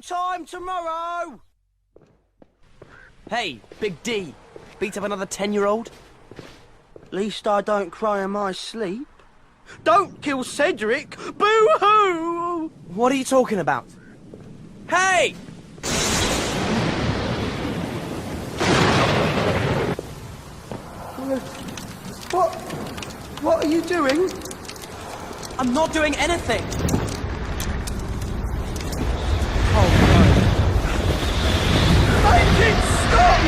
time tomorrow! Hey, Big D. Beat up another 10-year-old? Least I don't cry in my sleep. Don't kill Cedric! Boo-hoo! What are you talking about? Hey! What are you doing? I'm not doing anything! Oh no. Make it stop!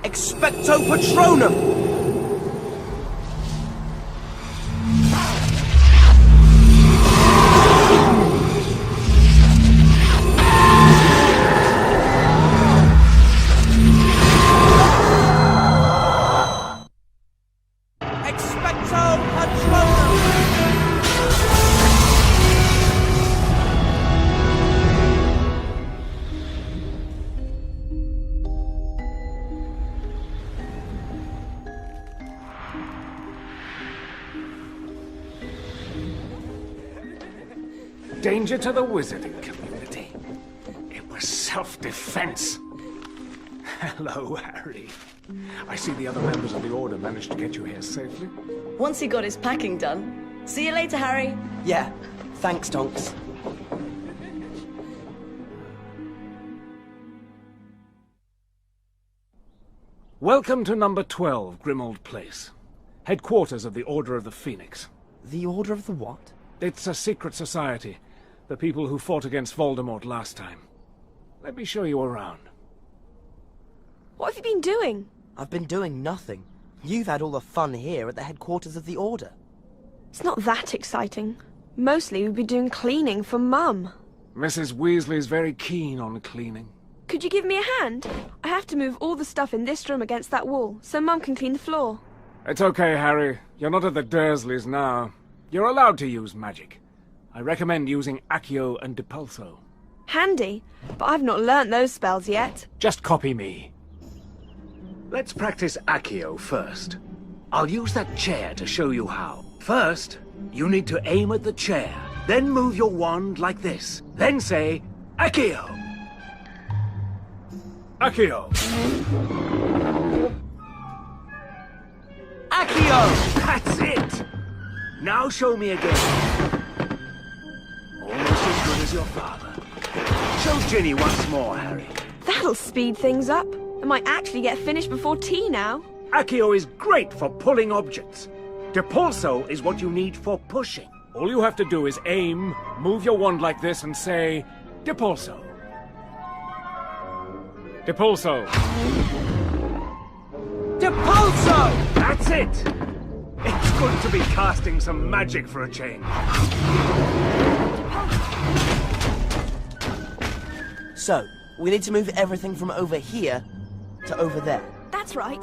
Expecto Patronum! Danger to the wizarding community. It was self-defense. Hello, Harry. I see the other members of the Order managed to get you here safely. Once he got his packing done. See you later, Harry. Yeah, thanks, Tonks. Welcome to number 12, Grimmauld Place. Headquarters of the Order of the Phoenix. The Order of the what? It's a secret society. The people who fought against Voldemort last time. Let me show you around. What have you been doing? I've been doing nothing. You've had all the fun here at the headquarters of the Order. It's not that exciting. Mostly we've been doing cleaning for Mum. Mrs. Weasley's very keen on cleaning. Could you give me a hand? I have to move all the stuff in this room against that wall, so Mum can clean the floor. It's okay, Harry. You're not at the Dursleys now. You're allowed to use magic. I recommend using Accio and Depulso. Handy, but I've not learnt those spells yet. Just copy me. Let's practice Accio first. I'll use that chair to show you how. First, you need to aim at the chair. Then move your wand like this. Then say, Accio! Accio! Accio! That's it! Now show me again. Almost as good as your father. Show Ginny once more, Harry. That'll speed things up. I might actually get finished before tea now. Accio is great for pulling objects. Depulso is what you need for pushing. All you have to do is aim, move your wand like this, and say, Depulso. Depulso. Depulso! That's it! It's good to be casting some magic for a change. So, we need to move everything from over here to over there. That's right.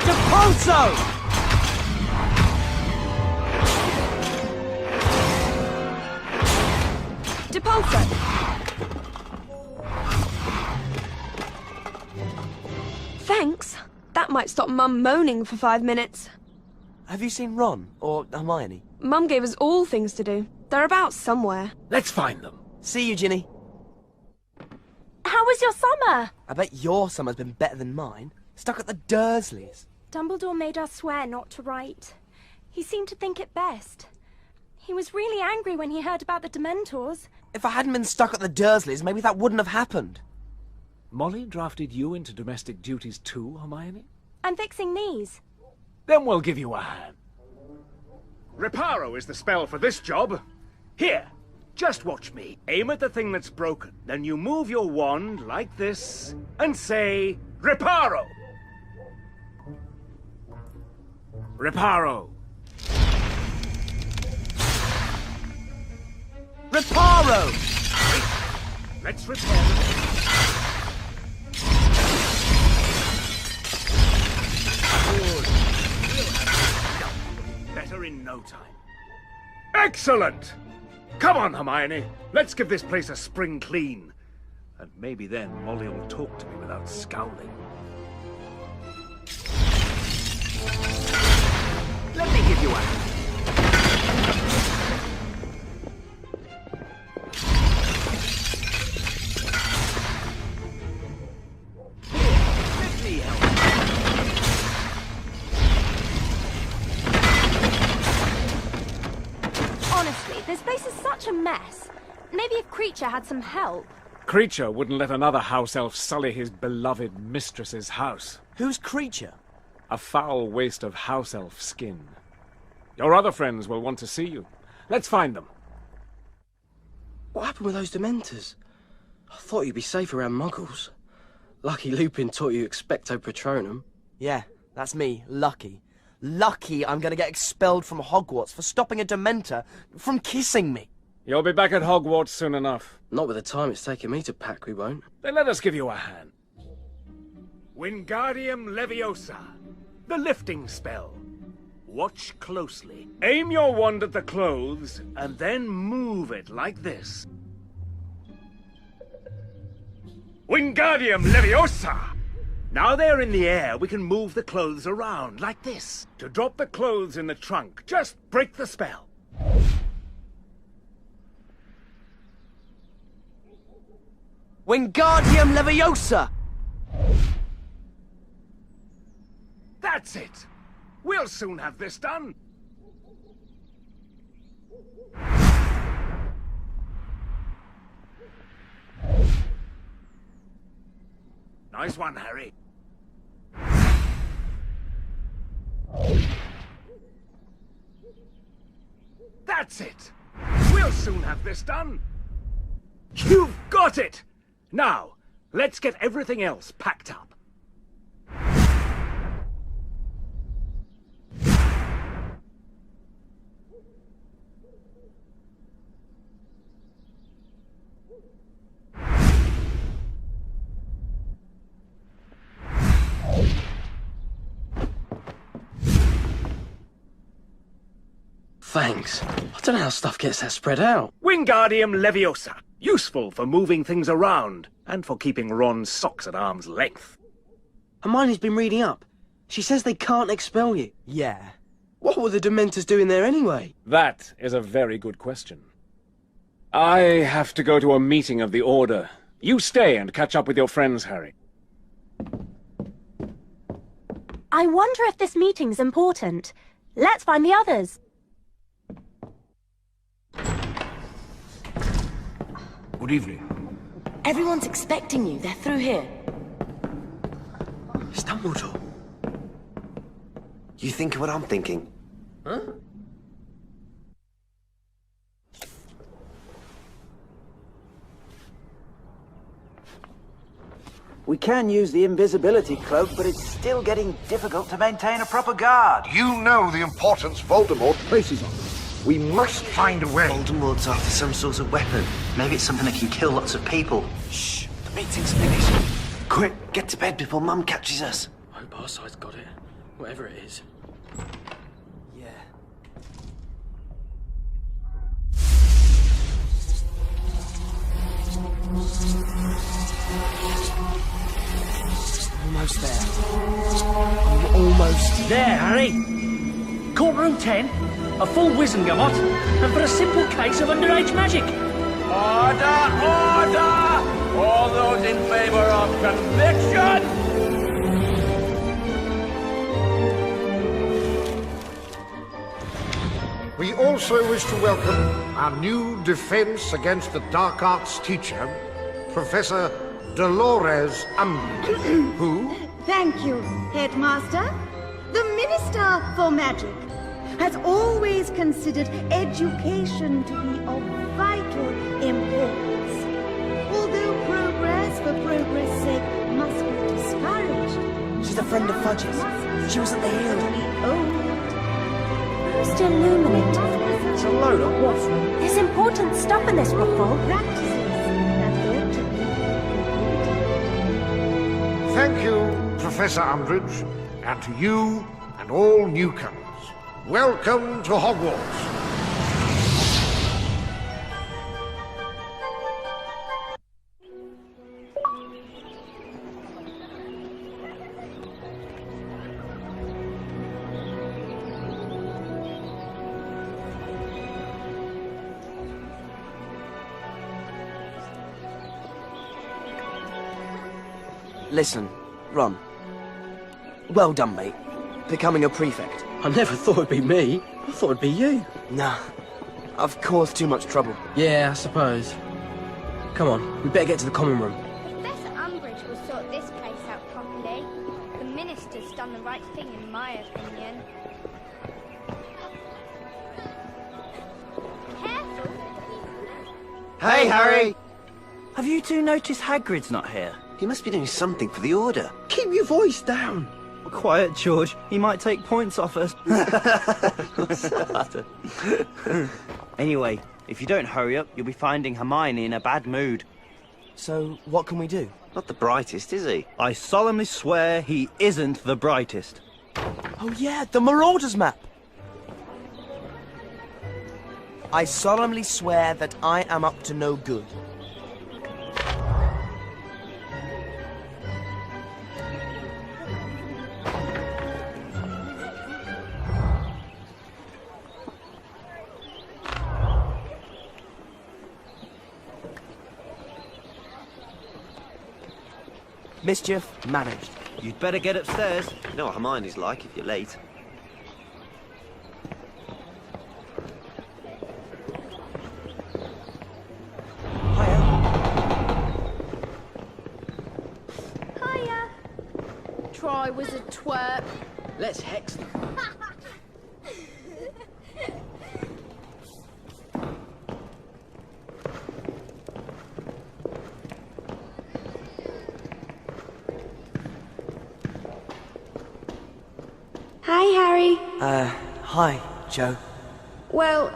Depulso! Depulso! Thanks. That might stop Mum moaning for 5 minutes. Have you seen Ron or Hermione? Mum gave us all things to do. They're about somewhere. Let's find them. See you, Ginny. How was your summer? I bet your summer's been better than mine. Stuck at the Dursleys. Dumbledore made us swear not to write. He seemed to think it best. He was really angry when he heard about the Dementors. If I hadn't been stuck at the Dursleys, maybe that wouldn't have happened. Molly drafted you into domestic duties too, Hermione? I'm fixing these. Then we'll give you a hand. Reparo is the spell for this job. Here, Just watch me. Aim at the thing that's broken. Then you move your wand like this and say, Reparo! Reparo! Reparo! Let's repair it. Good. We'll have it better in no time. Excellent! Come on, Hermione. Let's give this place a spring clean. And maybe then Molly will talk to me without scowling. Let me give you a hand. Honestly, this place is such a mess. Maybe if Creature had some help. Creature wouldn't let another house elf sully his beloved mistress's house. Who's Creature? A foul waste of house elf skin. Your other friends will want to see you. Let's find them. What happened with those Dementors? I thought you'd be safe around Muggles. Lucky Lupin taught you Expecto Patronum. Yeah, that's me, Lucky. Lucky I'm gonna get expelled from Hogwarts for stopping a Dementor from kissing me. You'll be back at Hogwarts soon enough. Not with the time it's taken me to pack, we won't. Then let us give you a hand. Wingardium Leviosa, the lifting spell. Watch closely. Aim your wand at the clothes, and then move it like this. Wingardium Leviosa! Now they're in the air, we can move the clothes around, like this. To drop the clothes in the trunk, just break the spell. Wingardium Leviosa! That's it! We'll soon have this done. Nice one, Harry. That's it! We'll soon have this done. You've got it! Now, let's get everything else packed up. Thanks. I don't know how stuff gets that spread out. Wingardium Leviosa. Useful for moving things around, and for keeping Ron's socks at arm's length. Hermione's been reading up. She says they can't expel you. Yeah. What were the Dementors doing there anyway? That is a very good question. I have to go to a meeting of the Order. You stay and catch up with your friends, Harry. I wonder if this meeting's important. Let's find the others. Good evening. Everyone's expecting you. They're through here. It's Dumbledore. You think what I'm thinking? Huh? We can use the invisibility cloak, but it's still getting difficult to maintain a proper guard. You know the importance Voldemort places on them. We must find a way. Voldemort's after some sort of weapon. Maybe it's something that can kill lots of people. Shh, the meeting's finished. Quick, get to bed before Mum catches us. I hope our side's got it. Whatever it is. Yeah. Almost there. I'm almost there, Harry. Courtroom 10, a full Wizengamot, and for a simple case of underage magic. Order! Order! All those in favor of conviction! We also wish to welcome our new Defense Against the Dark Arts teacher, Professor Dolores Umbridge, who... Thank you, Headmaster. The Minister for Magic has always considered education to be of vital friend of Fudge's. She was at the hill. Who's to illuminate? It's a load of waffle. There's important stuff in this waffle. Thank you, Professor Umbridge, and to you and all newcomers. Welcome to Hogwarts. Listen, Ron. Well done, mate. Becoming a prefect. I never thought it'd be me. I thought it'd be you. Nah. I've caused too much trouble. Yeah, I suppose. Come on, we better get to the common room. Professor Umbridge will sort this place out properly. The minister's done the right thing in my opinion. Careful! Hey, Harry! Have you two noticed Hagrid's not here? He must be doing something for the Order. Keep your voice down. Quiet, George. He might take points off us. Anyway, if you don't hurry up, you'll be finding Hermione in a bad mood. So, what can we do? Not the brightest, is he? I solemnly swear he isn't the brightest. Oh yeah, the Marauders map! I solemnly swear that I am up to no good. Mischief managed. You'd better get upstairs. You know what Hermione's like if you're late. Hiya! Try wizard twerp. Let's hex them. Hi, Harry. Hi, Joe. Well,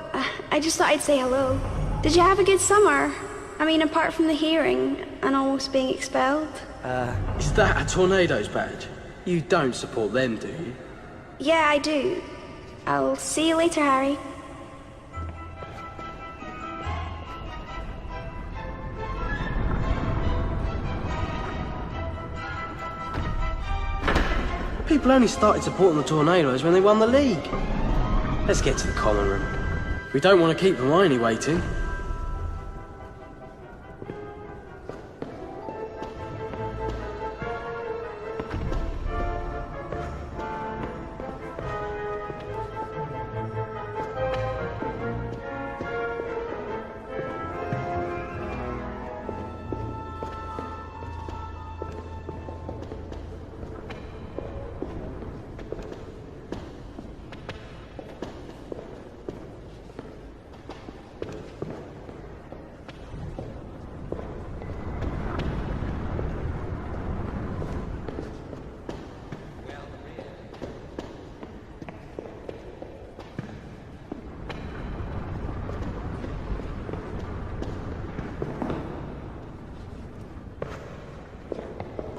I just thought I'd say hello. Did you have a good summer? I mean, apart from the hearing and almost being expelled. Is that a Tornadoes badge? You don't support them, do you? Yeah, I do. I'll see you later, Harry. People only started supporting the Tornadoes when they won the league. Let's get to the common room. We don't want to keep Hermione waiting.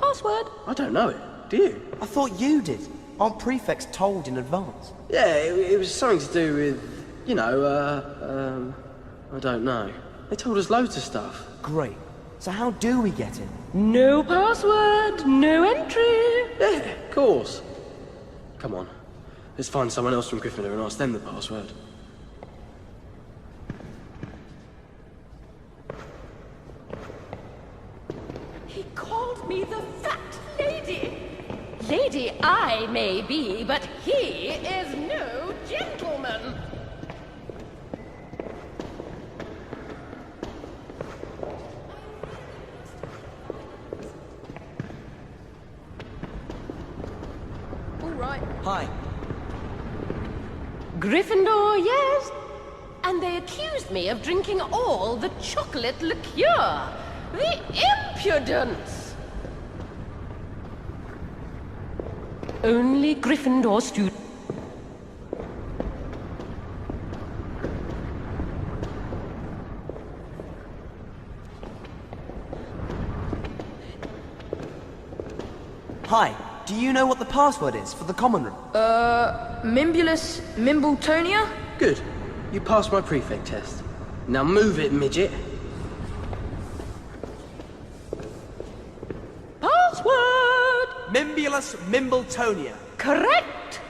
Password? I don't know it. Do you? I thought you did. Aren't prefects told in advance? Yeah, it was something to do with, you know, I don't know. They told us loads of stuff. Great. So how do we get in? No password, no entry. Yeah, of course. Come on. Let's find someone else from Gryffindor and ask them the password. He called me the fat lady. Lady I may be, but he is no gentleman. All right. Hi. Gryffindor, yes. And they accused me of drinking all the chocolate liqueur. The impudence! only Gryffindor students. Hi, do you know what the password is for the common room? Mimbulus Mimbletonia? Good. You passed my prefect test. Now move it, midget. Password! Mimbulus Mimbletonia. Correct!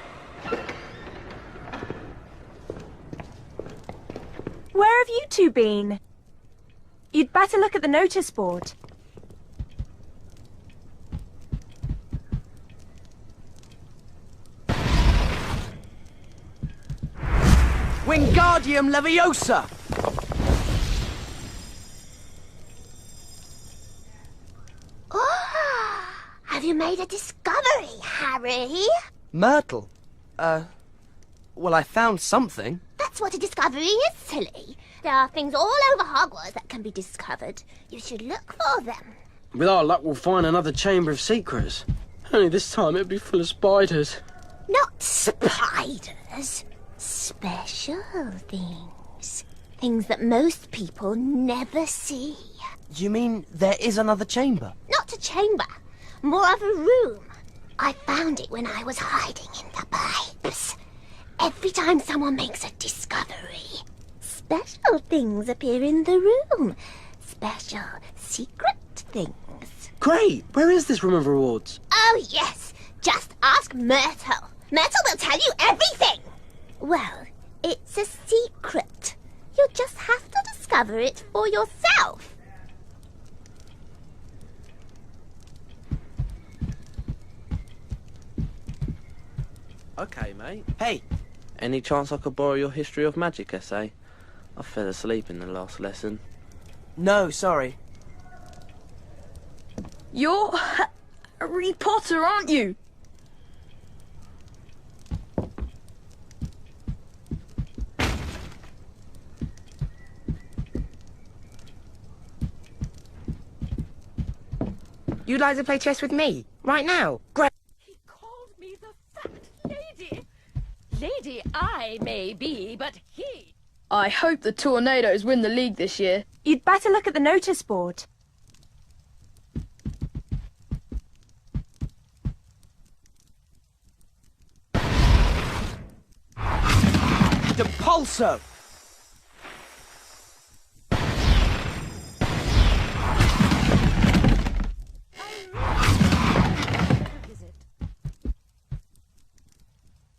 Where have you two been? You'd better look at the notice board. Wingardium Leviosa! Oh, have you made a discovery, Harry? Myrtle? Well, I found something. That's what a discovery is, silly. There are things all over Hogwarts that can be discovered. You should look for them. With our luck, we'll find another chamber of secrets. Only this time it'll be full of spiders. Not spiders. Special things. Things that most people never see. You mean there is another chamber? Not a chamber. More of a room. I found it when I was hiding in the pipes. Every time someone makes a discovery, special things appear in the room. Special secret things. Great! Where is this room of rewards? Oh, yes. Just ask Myrtle. Myrtle will tell you everything. Well, it's a secret. You'll just have to discover it for yourself. Okay, mate. Hey, any chance I could borrow your history of magic essay? I fell asleep in the last lesson. No, sorry. You're Harry Potter, aren't you? You'd like to play chess with me? Right now? Great. He called me the fat lady. Lady I may be, but he... I hope the Tornadoes win the league this year. You'd better look at the notice board. Depulso!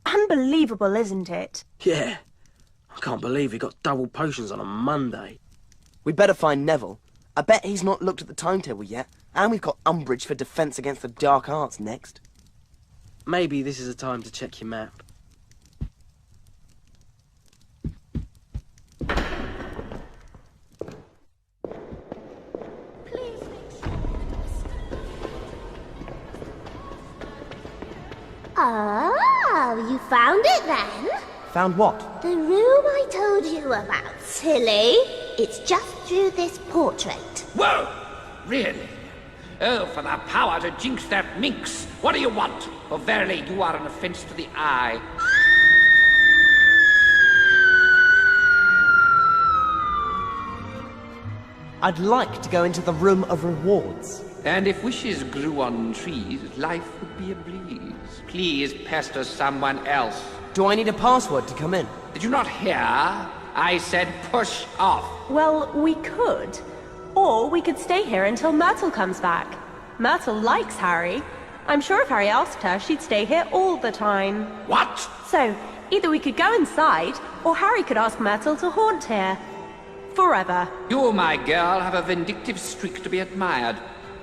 Unbelievable, isn't it? Yeah. I can't believe he got double potions on a Monday. We better find Neville. I bet he's not looked at the timetable yet. And we've got Umbridge for Defence Against the Dark Arts next. Maybe this is a time to check your map. Oh, you found it then? Found what? The room I told you about, silly. It's just through this portrait. Whoa! Really? Oh, for the power to jinx that minx! What do you want? For verily you are an offence to the eye. I'd like to go into the Room of Rewards. And if wishes grew on trees, life would be a breeze. Please pester someone else. Do I need a password to come in? Did you not hear? I said push off. Well, we could. Or we could stay here until Myrtle comes back. Myrtle likes Harry. I'm sure if Harry asked her, she'd stay here all the time. What? So, either we could go inside, or Harry could ask Myrtle to haunt here. Forever. You, my girl, have a vindictive streak to be admired.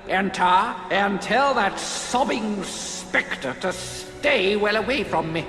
Enter, and tell that sobbing spectre to stay well away from me.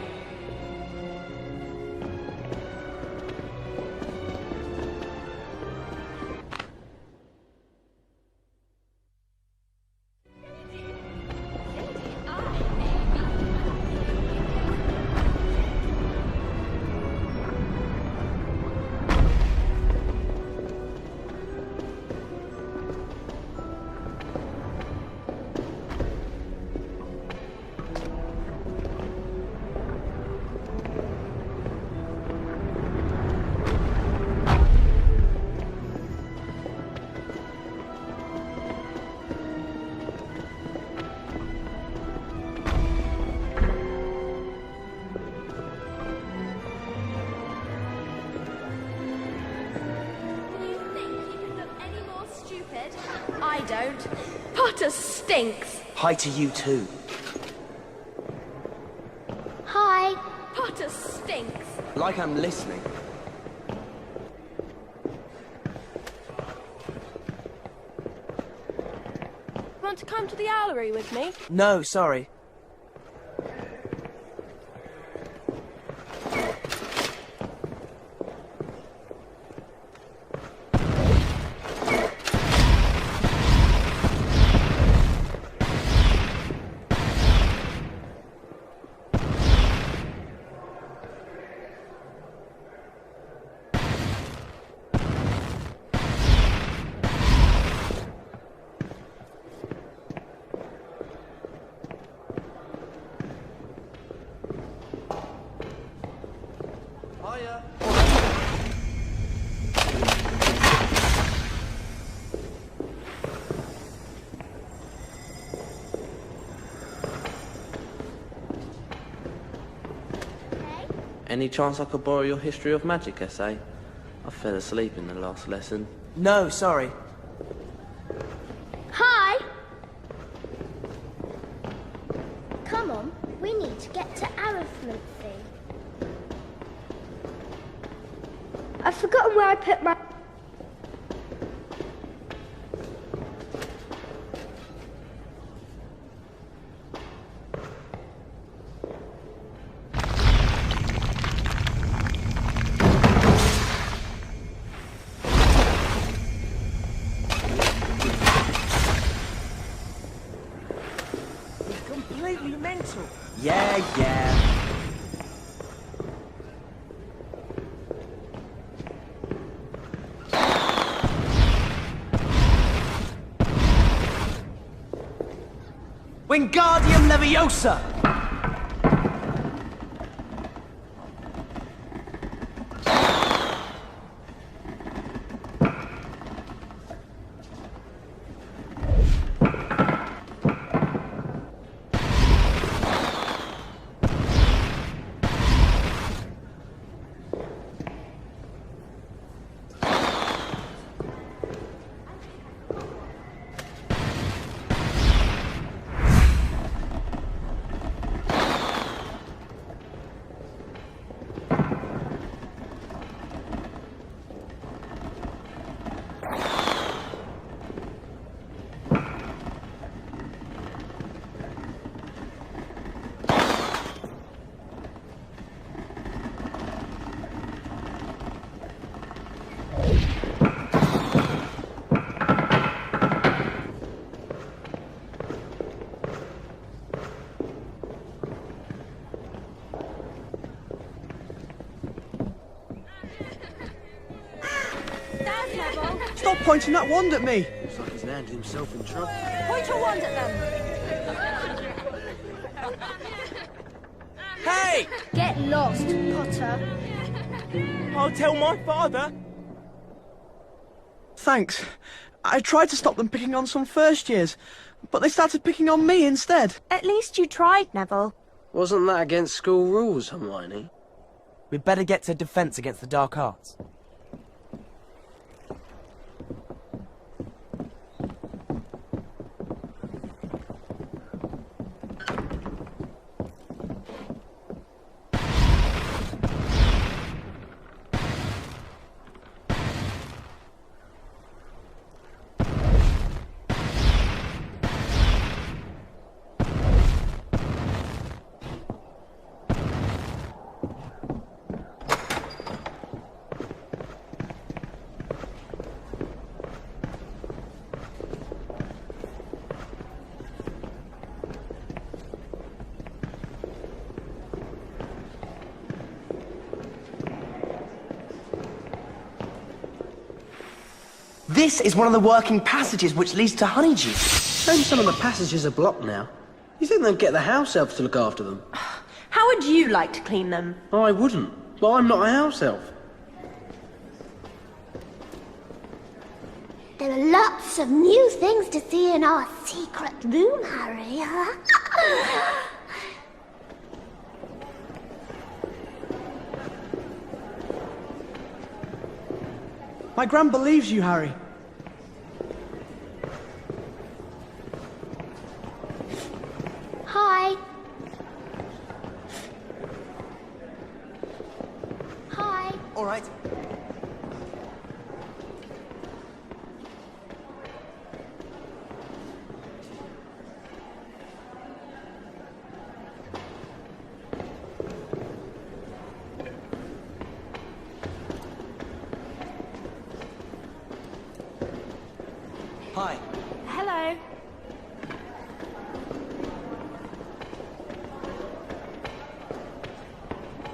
I don't. Potter stinks. Hi to you too. Hi. Potter stinks. Like I'm listening. Want to come to the owlery with me? No, sorry. Any chance I could borrow your history of magic essay? I fell asleep in the last lesson. No, sorry. Hi. Come on, we need to get to arithmancy. I've forgotten where I put my... Completely mental. Yeah. Wingardium Leviosa! Stop pointing that wand at me! Looks like he's landed himself in trouble. Point your wand at them. Hey! Get lost, Potter. I'll tell my father. Thanks. I tried to stop them picking on some first years, but they started picking on me instead. At least you tried, Neville. Wasn't that against school rules, Hermione? We'd better get to defense against the dark arts. This is one of the working passages which leads to Honeydew. Shame some of the passages are blocked now. You think they'd get the house elf to look after them? How would you like to clean them? I wouldn't. Well, I'm not a house elf. There are lots of new things to see in our secret room, Harry. My gran believes you, Harry. All right. Hi. Hello.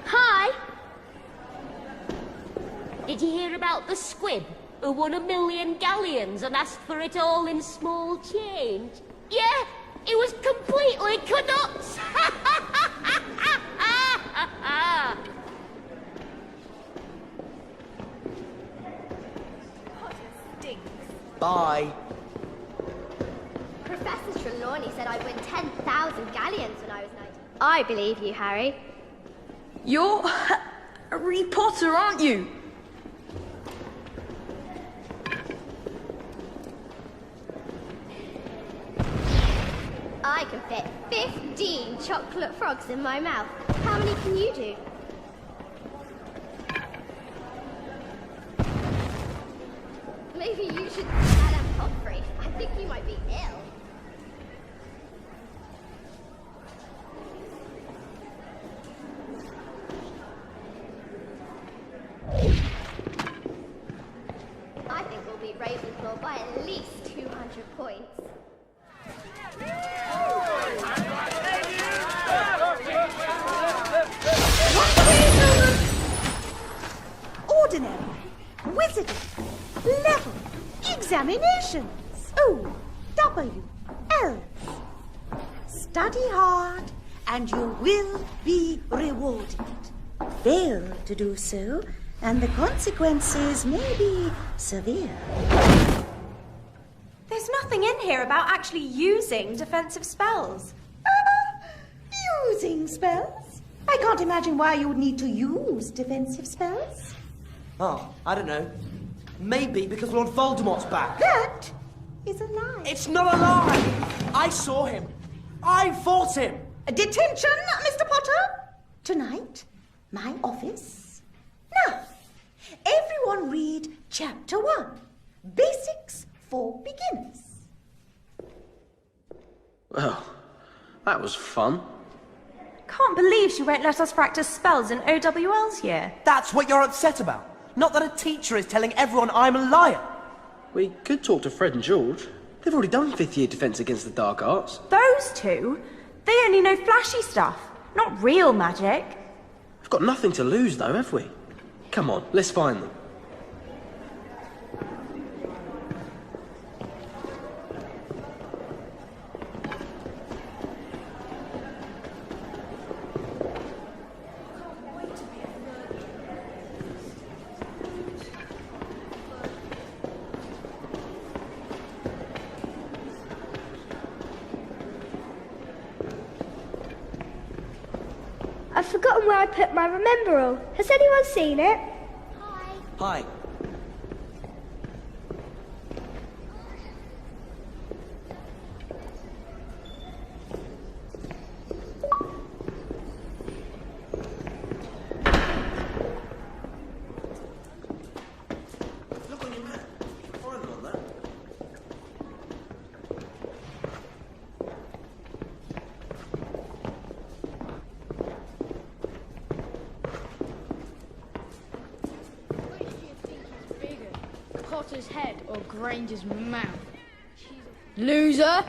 Hi! Did you hear about the squib who won 1 million galleons and asked for it all in small change? Yeah, he was completely canuts! Bye. Professor Trelawney said I'd win 10,000 galleons when I was 19. I believe you, Harry. You're Harry Potter, aren't you? I can fit 15 chocolate frogs in my mouth. How many can you do? Maybe you should Madame Pomfrey. I think you might be ill. I think we'll beat Ravenclaw by at least 200 points. Ordinary, wizarding, level, examinations. O, W, L. Study hard and you will be rewarded. Fail to do so and the consequences may be severe. There's nothing in here about actually using defensive spells. Using spells? I can't imagine why you would need to use defensive spells. Oh, I don't know. Maybe because Lord Voldemort's back. That is a lie. It's not a lie! I saw him. I fought him. Detention, Mr. Potter. Tonight, my office. Now, everyone read Chapter 1. Basics for Beginners. Well, that was fun. Can't believe she won't let us practice spells in OWL's year. That's what you're upset about. Not that a teacher is telling everyone I'm a liar. We could talk to Fred and George. They've already done 5th year defence against the dark arts. Those two? They only know flashy stuff, not real magic. We've got nothing to lose though, have we? Come on, let's find them. I've forgotten where I put my remember-all. Has anyone seen it? Hi. Look on your map. Find them on that. Potter's head or Granger's mouth. Loser!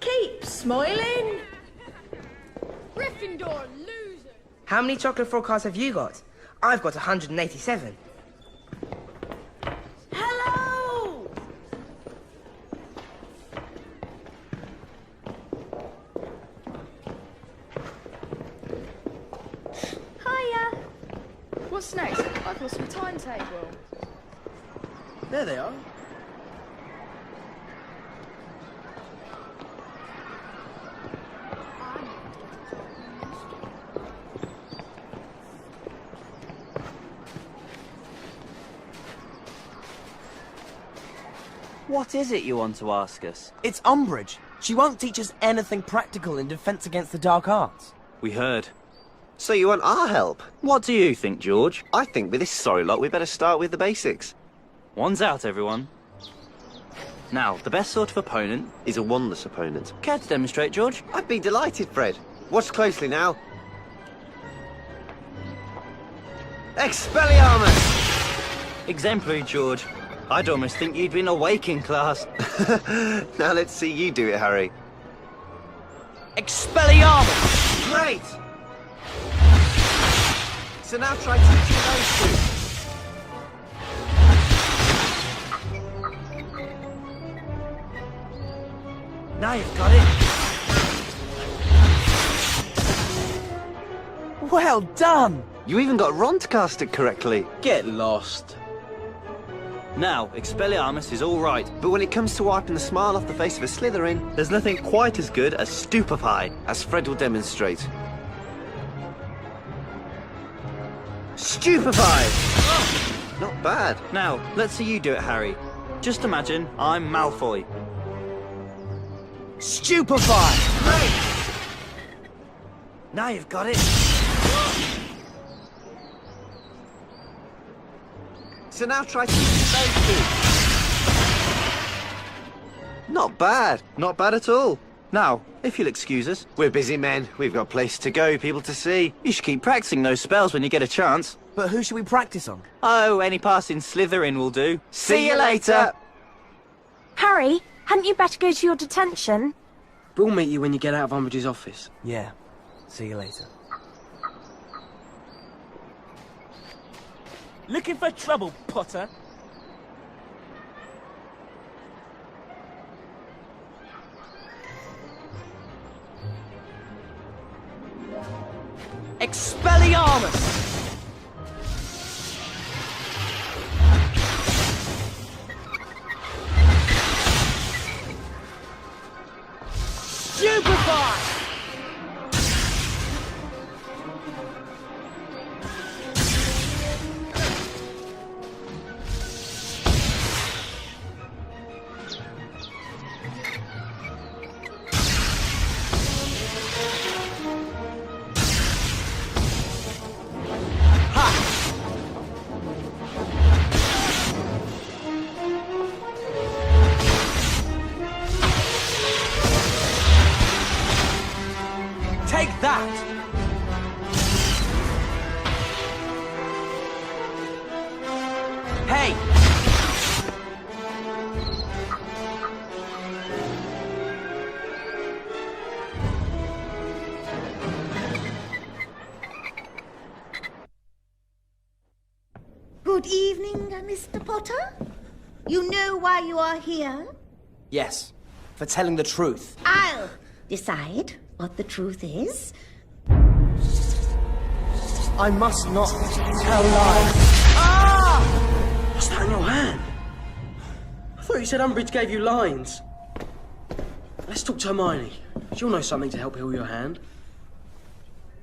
Keep smiling. Gryffindor, loser! How many chocolate frog cards have you got? I've got 187. Hello! Hiya. What's next? I've lost my timetable. There they are. What is it you want to ask us? It's Umbridge. She won't teach us anything practical in defense against the dark arts. We heard. So you want our help? What do you think, George? I think with this sorry lot, we better start with the basics. One's out, everyone. Now, the best sort of opponent is a one-less opponent. Care to demonstrate, George? I'd be delighted, Fred. Watch closely now. Expelliarmus! Exemplary, George. I'd almost think you'd been awake in class. Now let's see you do it, Harry. Expelliarmus! Great! So now try teaching those two. Now you've got it. Well done! You even got Ron to cast it correctly. Get lost. Now, Expelliarmus is all right. But when it comes to wiping the smile off the face of a Slytherin, there's nothing quite as good as Stupefy, as Fred will demonstrate. Stupefy! Not bad. Now, let's see you do it, Harry. Just imagine I'm Malfoy. Stupefy! Great! Now you've got it. So now try teaching those two. Not bad. Not bad at all. Now, if you'll excuse us. We're busy men. We've got places to go, people to see. You should keep practicing those spells when you get a chance. But who should we practice on? Oh, any passing Slytherin will do. See you later! Harry, hadn't you better go to your detention? We'll meet you when you get out of Umbridge's office. Yeah. See you later. Looking for trouble, Potter? Expelliarmus! Stupefy! Take that! Hey! Good evening, Mr. Potter. You know why you are here? Yes, for telling the truth. I'll decide what the truth is. I must not tell lies. Ah! What's that in your hand? I thought you said Umbridge gave you lines. Let's talk to Hermione. She'll know something to help heal your hand.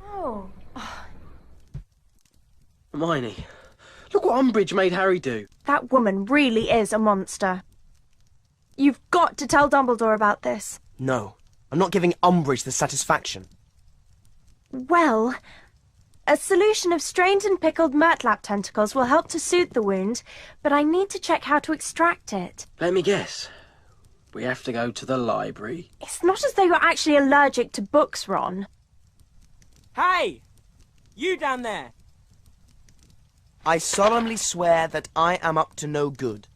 Oh. Hermione, look what Umbridge made Harry do. That woman really is a monster. You've got to tell Dumbledore about this. No, I'm not giving Umbridge the satisfaction. Well, a solution of strained and pickled murtlap tentacles will help to soothe the wound, but I need to check how to extract it. Let me guess. We have to go to the library. It's not as though you're actually allergic to books, Ron. Hey! You down there! I solemnly swear that I am up to no good.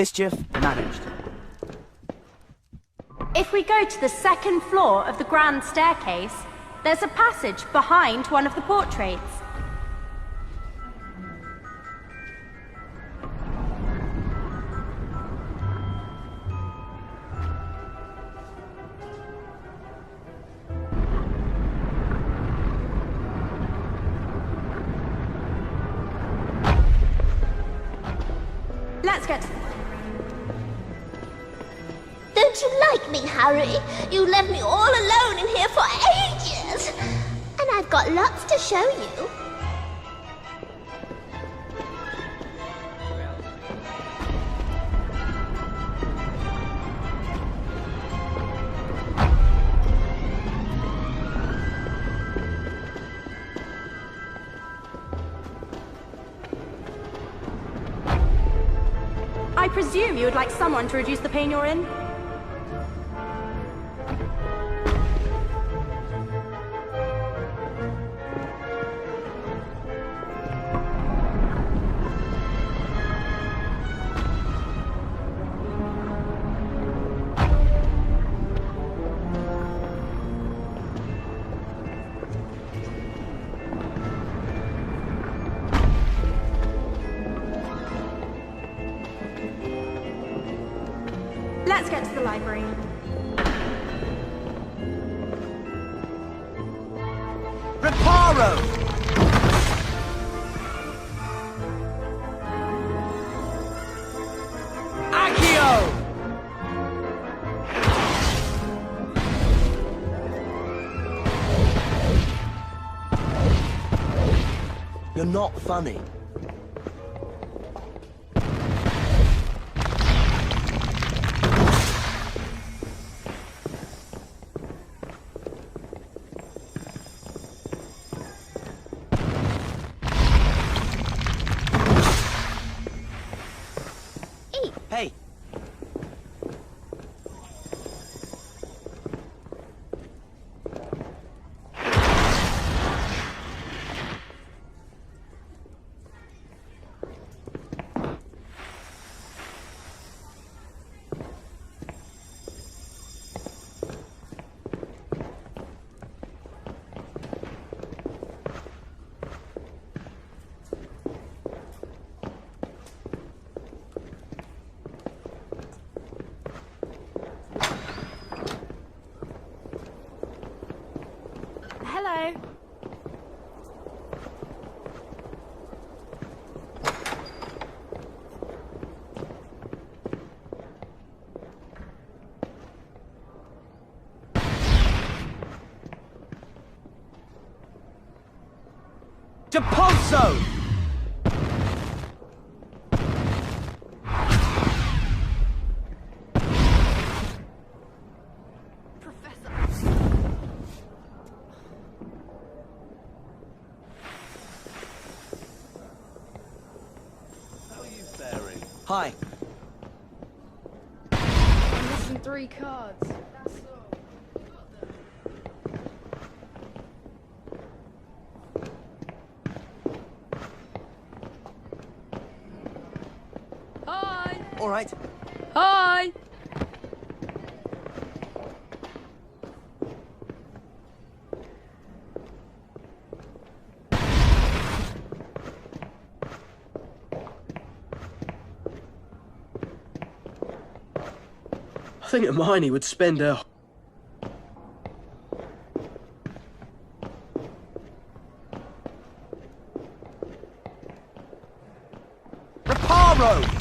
Mischief managed. If we go to the second floor of the grand staircase, there's a passage behind one of the portraits. Let's get... Don't you like me, Harry? You left me all alone in here for ages. And I've got lots to show you. I presume you would like someone to reduce the pain you're in? Let's get to the library. Reparo! Accio! You're not funny. Hey. Hello. Depulso! Hi. I'm missing 3 cards. That's all. Hi. All right. Hi. I think Hermione would spend her... Reparo!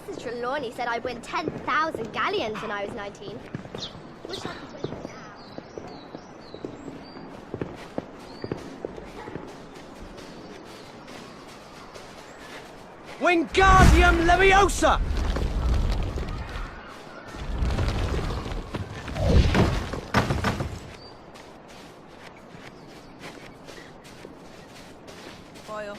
Mrs. Trelawney said I'd win 10,000 galleons when I was 19. Wish I could win them now. Wingardium Leviosa! Foil.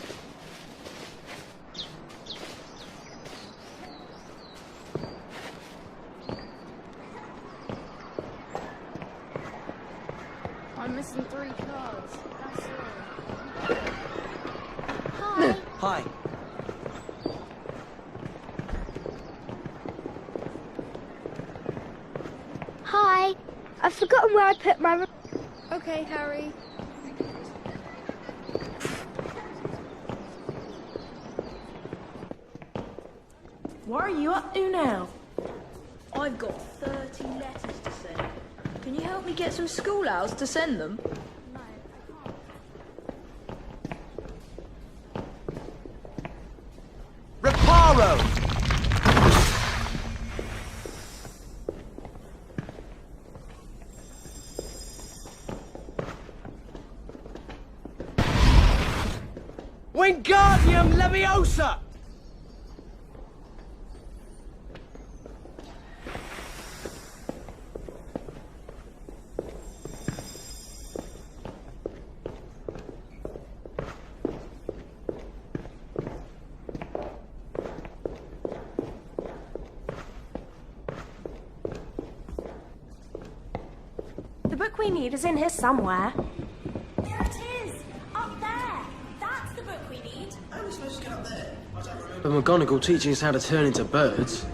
I'm missing 3 cards. That's all. Hi. Hi. Hi. I've forgotten where I put my... Okay, Harry. What are you up to now? I've got 30 letters to send. Can you help me get some school hours to send them? Reparo! Wingardium Leviosa! The book we need is in here somewhere. There it is! Up there! That's the book we need! How are we supposed to get up there? But McGonagall teaching us how to turn into birds.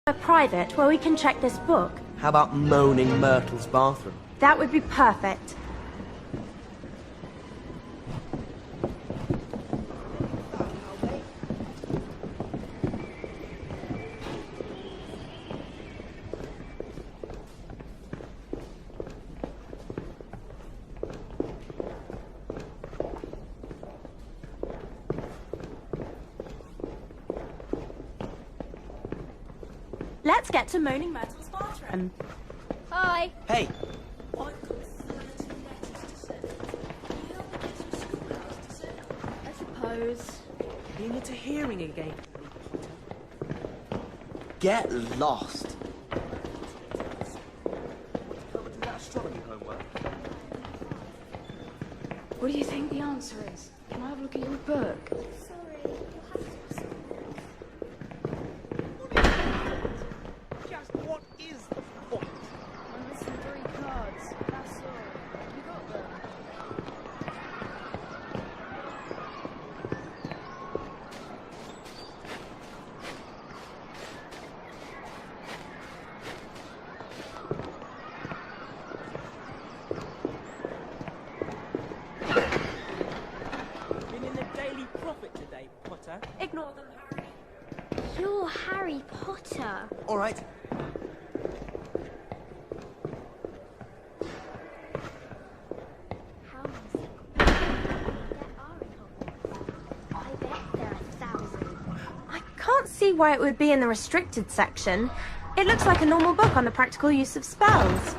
A private where we can check this book. How about Moaning Myrtle's bathroom? That would be perfect. Let's get to Moaning Myrtle's bathroom. Hi. Hey, I suppose. Being into hearing again. get lost. What do you think the answer is? Can I have a look at your book? Just what is the point? I'm missing 3 cards. That's all. You got them? Been in the Daily Prophet today, Potter. Ignore them, Harry. You're Harry Potter. All right. How many there are in Hogwarts? I bet there are 1,000. I can't see why it would be in the restricted section. It looks like a normal book on the practical use of spells.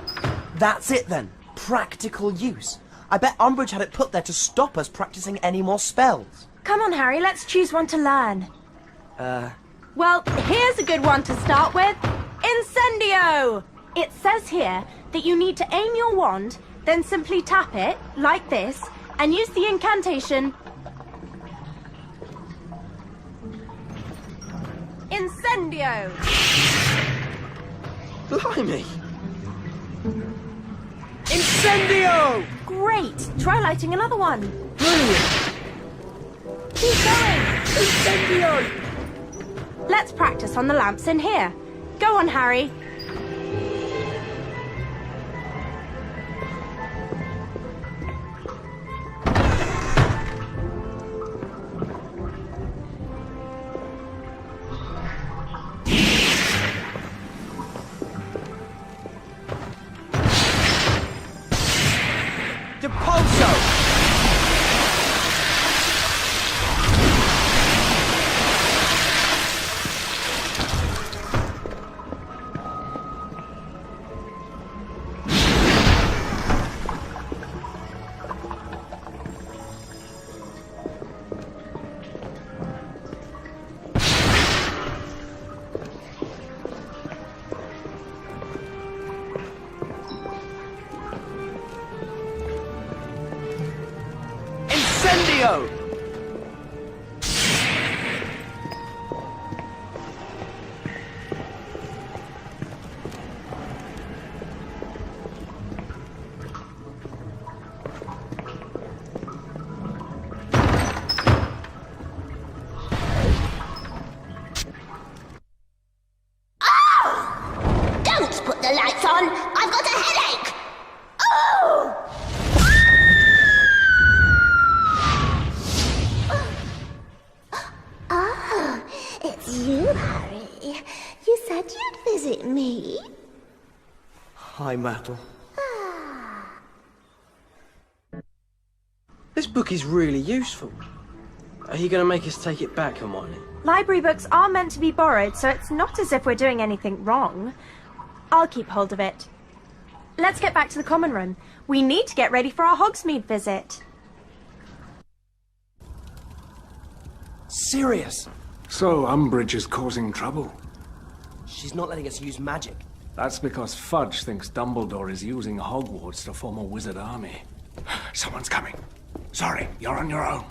That's it then. Practical use. I bet Umbridge had it put there to stop us practicing any more spells. Come on, Harry, let's choose one to learn. Well, here's a good one to start with. Incendio! It says here that you need to aim your wand, then simply tap it, like this, and use the incantation... Incendio! Blimey! Incendio! Great! Try lighting another one. Brilliant! Keep going! Incendio! Let's practice on the lamps in here. Go on, Harry. Depulso! Incendio! Don't put the lights on! I've got a headache! Oh! Oh, it's you, Harry. You said you'd visit me. Hi, Myrtle. This book is really useful. Are you going to make us take it back, Hermione? Library books are meant to be borrowed, so it's not as if we're doing anything wrong. I'll keep hold of it. Let's get back to the common room. We need to get ready for our Hogsmeade visit. Serious? So Umbridge is causing trouble. She's not letting us use magic. That's because Fudge thinks Dumbledore is using Hogwarts to form a wizard army. Someone's coming. Sorry, you're on your own.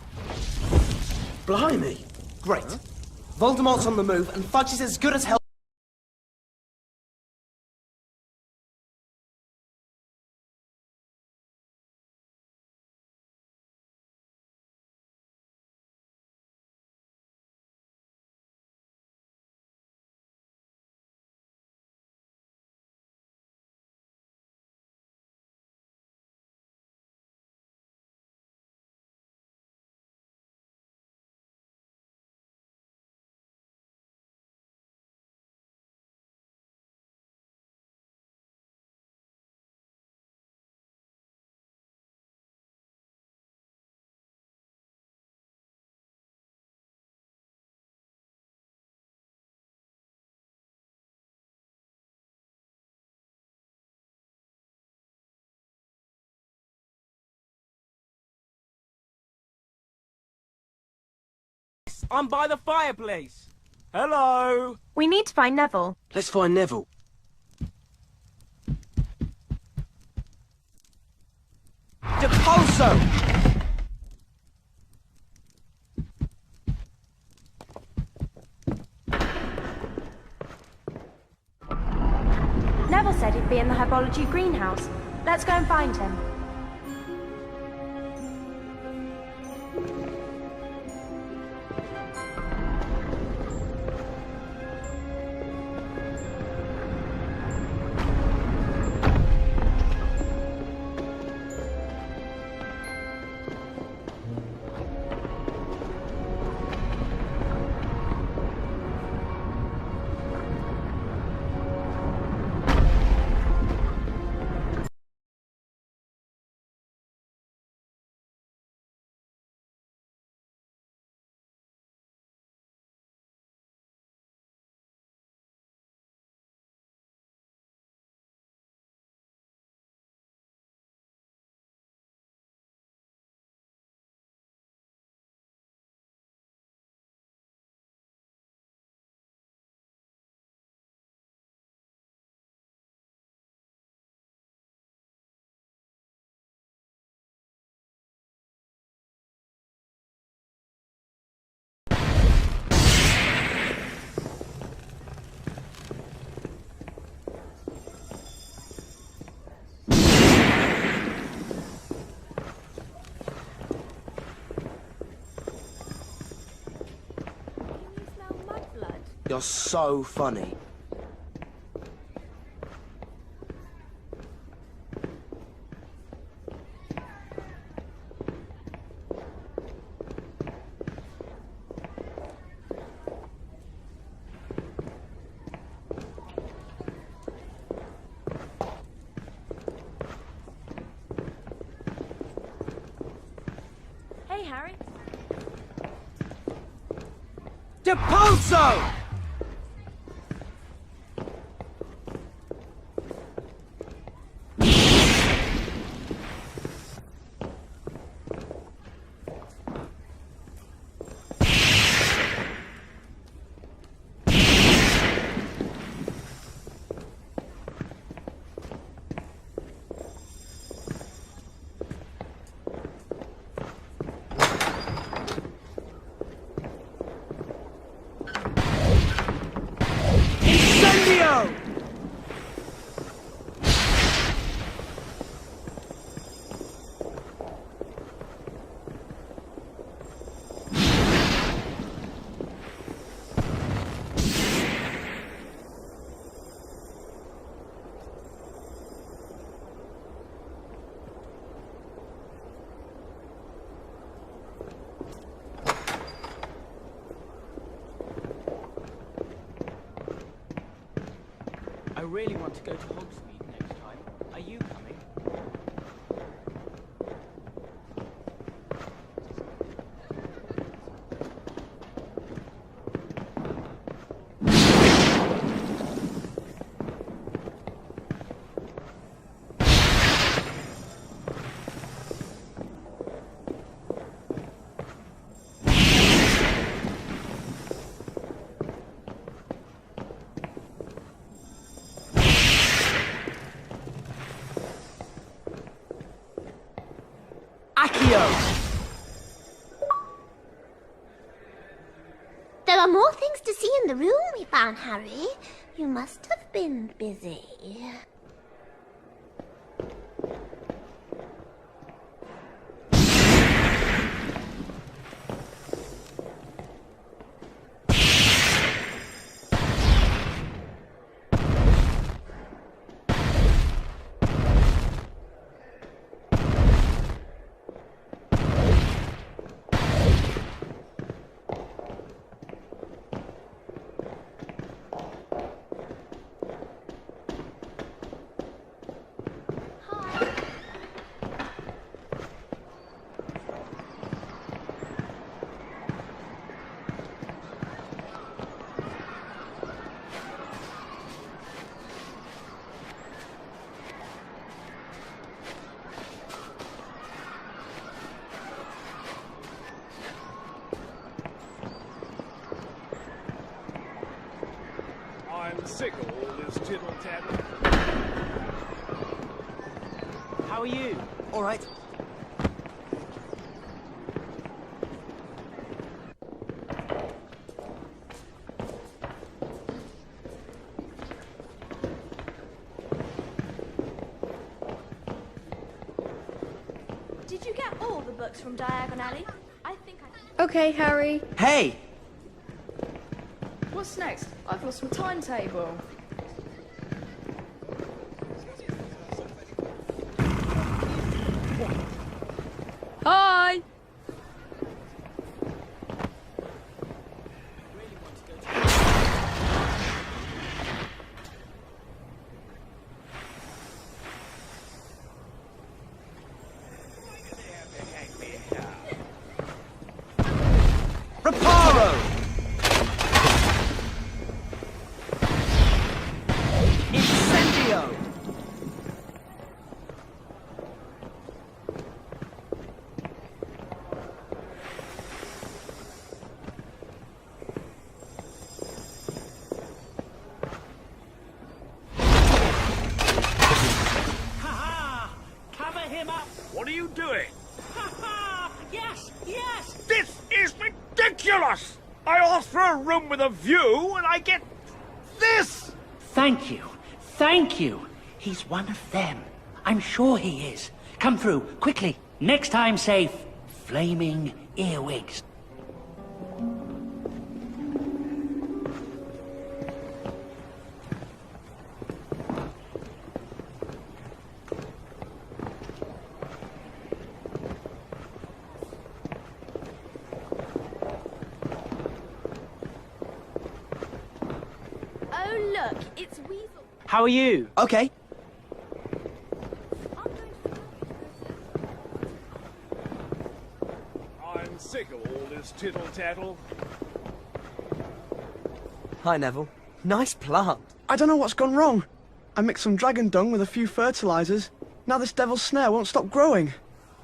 Blimey! Great. Voldemort's on the move, and Fudge is as good as hell. Alex! I'm by the fireplace. Hello! We need to find Neville. Let's find Neville. Depulso! Neville said he'd be in the herbology greenhouse. Let's go and find him. You're so funny. Hey, Harry. Depulso! I really want to go to Hogsmeade next time. Are you coming? There are more things to see in the room we found, Harry. You must have been busy. I'm sick of all this tittle-tattle. How are you? All right. Did you get all the books from Diagon Alley? I think I... Okay, Harry. Hey! What's next? I've lost my timetable. Hi! Reparo! Incendio! Cover him up! What are you doing? Yes, yes! This is ridiculous! I asked for a room with a view, and I get this! Thank you. Thank you. He's one of them. I'm sure he is. Come through, quickly. Next time, say, flaming earwigs. Oh, look, it's Weasel. How are you? Okay. I'm sick of all this tittle-tattle. Hi, Neville. Nice plant. I don't know what's gone wrong. I mixed some dragon dung with a few fertilizers. Now this devil's snare won't stop growing.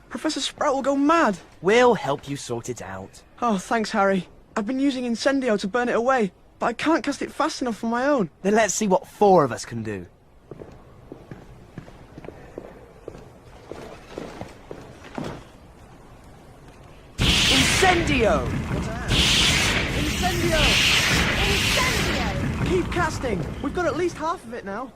Professor Sprout will go mad. We'll help you sort it out. Oh, thanks, Harry. I've been using Incendio to burn it away, but I can't cast it fast enough on my own. Then let's see what 4 of us can do. Incendio! Incendio! Incendio! Keep casting. We've got at least half of it now.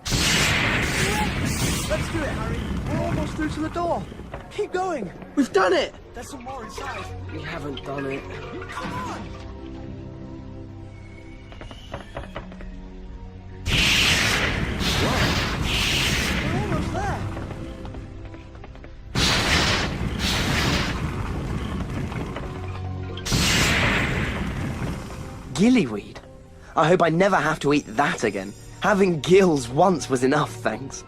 Let's do it, Harry. We're almost through to the door. Keep going. We've done it! There's some more inside. We haven't done it. Come on! We're almost there. Gillyweed? I hope I never have to eat that again. Having gills once was enough, thanks.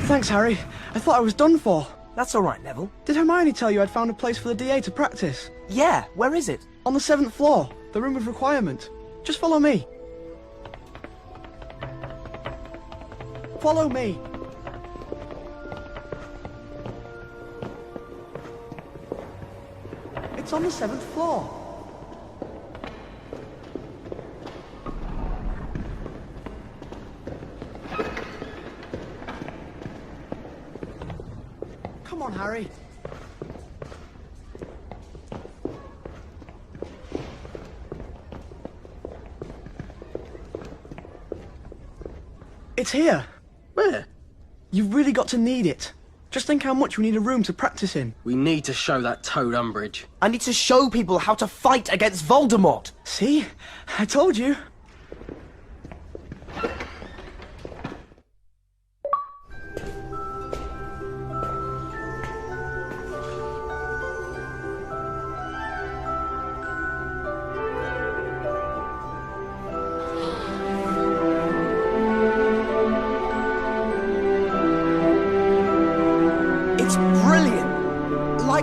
Thanks, Harry. I thought I was done for. That's all right, Neville. Did Hermione tell you I'd found a place for the DA to practice? Yeah, where is it? On the 7th floor, the room of requirement. Just follow me. Follow me. It's on the 7th floor. Come on, Harry. It's here. Where? You've really got to need it. Just think how much we need a room to practice in. We need to show that Toad Umbridge. I need to show people how to fight against Voldemort. See? I told you.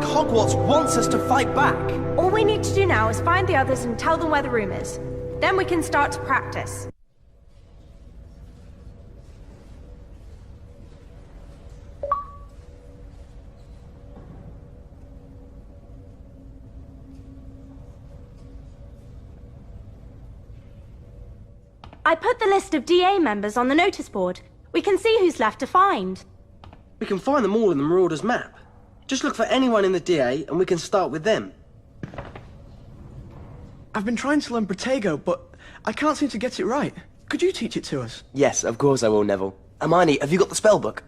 Hogwarts wants us to fight back. All we need to do now is find the others and tell them where the room is. Then we can start to practice. I put the list of DA members on the notice board. We can see who's left to find. We can find them all in the Marauder's map. Just look for anyone in the DA and we can start with them. I've been trying to learn Protego, but I can't seem to get it right. Could you teach it to us? Yes, of course I will, Neville. Hermione, have you got the spell book?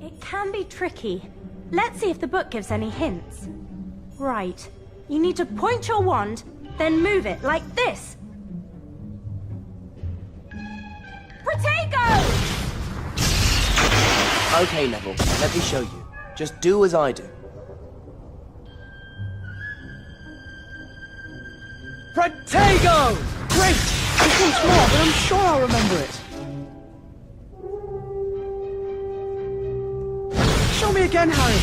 It can be tricky. Let's see if the book gives any hints. Right. You need to point your wand, then move it like this. Protego! Okay, Neville, let me show you. Just do as I do. Protego! Great! It's once more, but I'm sure I'll remember it. Show me again, Harry.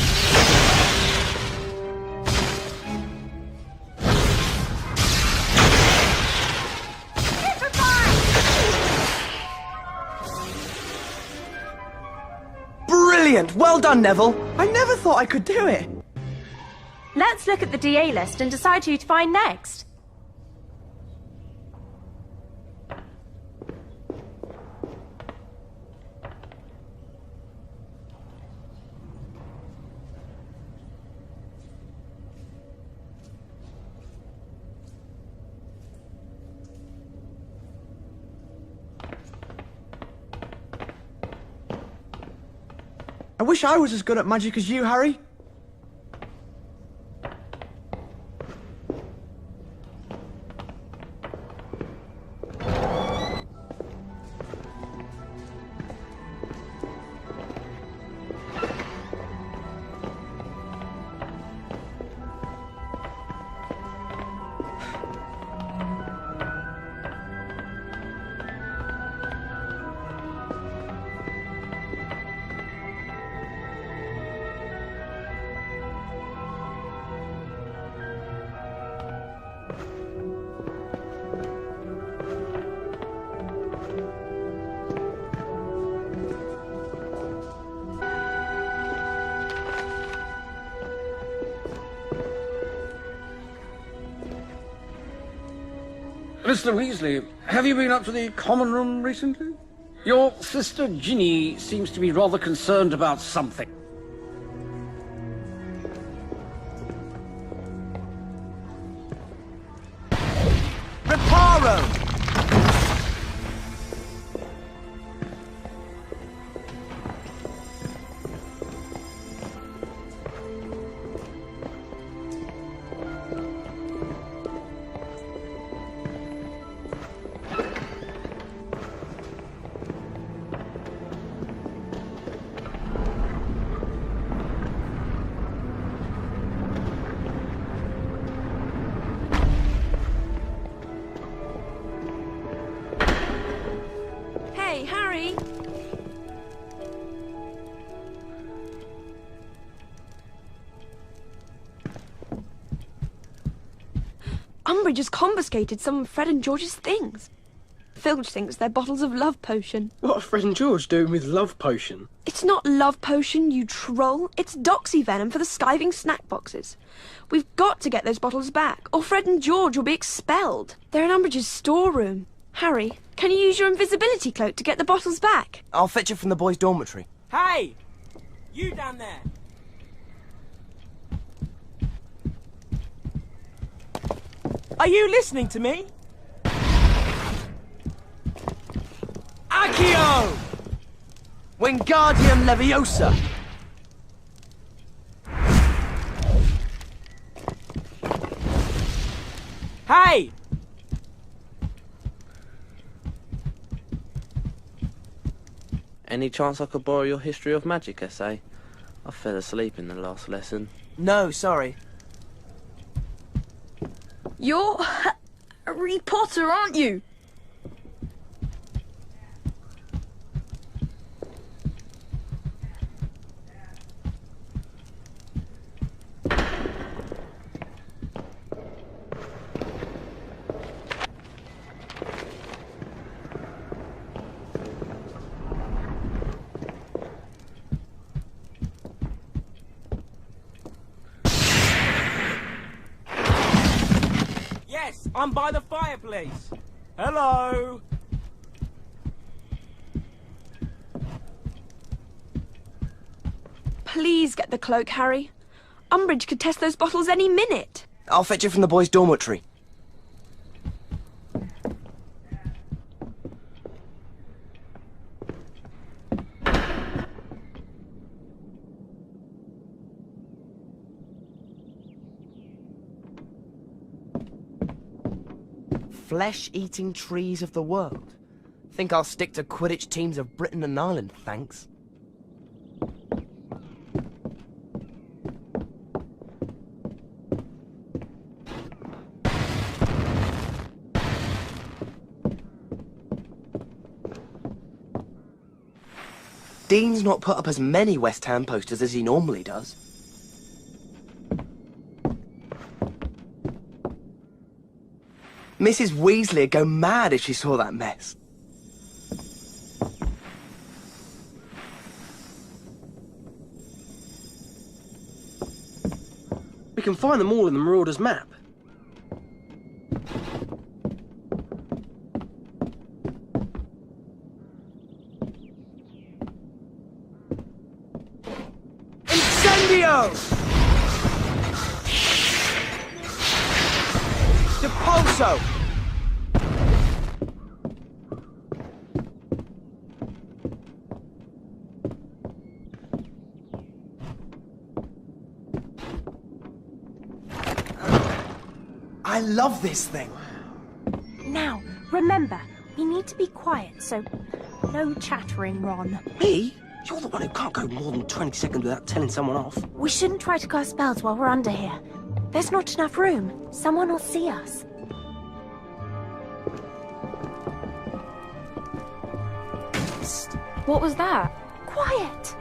Brilliant! Well done, Neville! I never thought I could do it. Let's look at the DA list and decide who to find next. I wish I was as good at magic as you, Harry. Mr. Weasley, have you been up to the common room recently? Your sister Ginny seems to be rather concerned about something. Reparo! Hey, Harry! Umbridge has confiscated some of Fred and George's things. Filch thinks they're bottles of love potion. What are Fred and George doing with love potion? It's not love potion, you troll. It's doxy venom for the skiving snack boxes. We've got to get those bottles back, or Fred and George will be expelled. They're in Umbridge's storeroom. Harry, can you use your invisibility cloak to get the bottles back? I'll fetch it from the boys' dormitory. Hey! You down there! Are you listening to me? Accio! Wingardium Leviosa! Hey! Any chance I could borrow your history of magic essay? I fell asleep in the last lesson. No, sorry. You're Harry Potter, aren't you? Yes, I'm by the fireplace. Hello. Please get the cloak, Harry. Umbridge could test those bottles any minute. I'll fetch it from the boys' dormitory. Flesh-eating trees of the world. Think I'll stick to Quidditch teams of Britain and Ireland, thanks. Dean's not put up as many West Ham posters as he normally does. Mrs. Weasley'd go mad if she saw that mess. We can find them all in the Marauder's map. Incendio! Depulso! I love this thing. Now, remember, we need to be quiet, so no chattering, Ron. Me? You're the one who can't go more than 20 seconds without telling someone off. We shouldn't try to cast spells while we're under here. There's not enough room. Someone will see us. Psst. What was that? Quiet!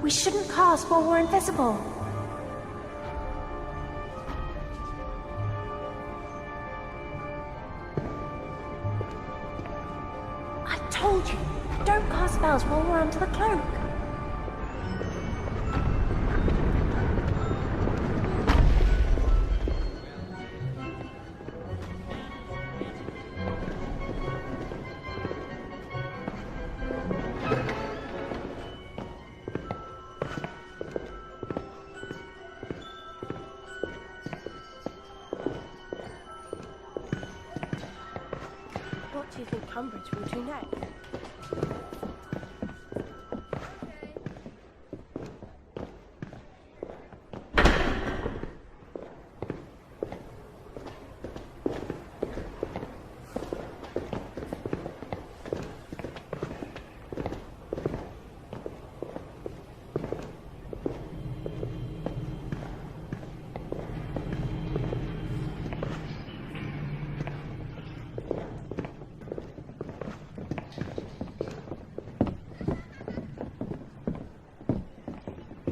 We shouldn't cast while we're invisible. I told you, don't cast spells while we're under the cloak. What do you think Umbridge will do next?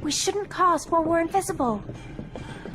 We shouldn't cast while we're invisible.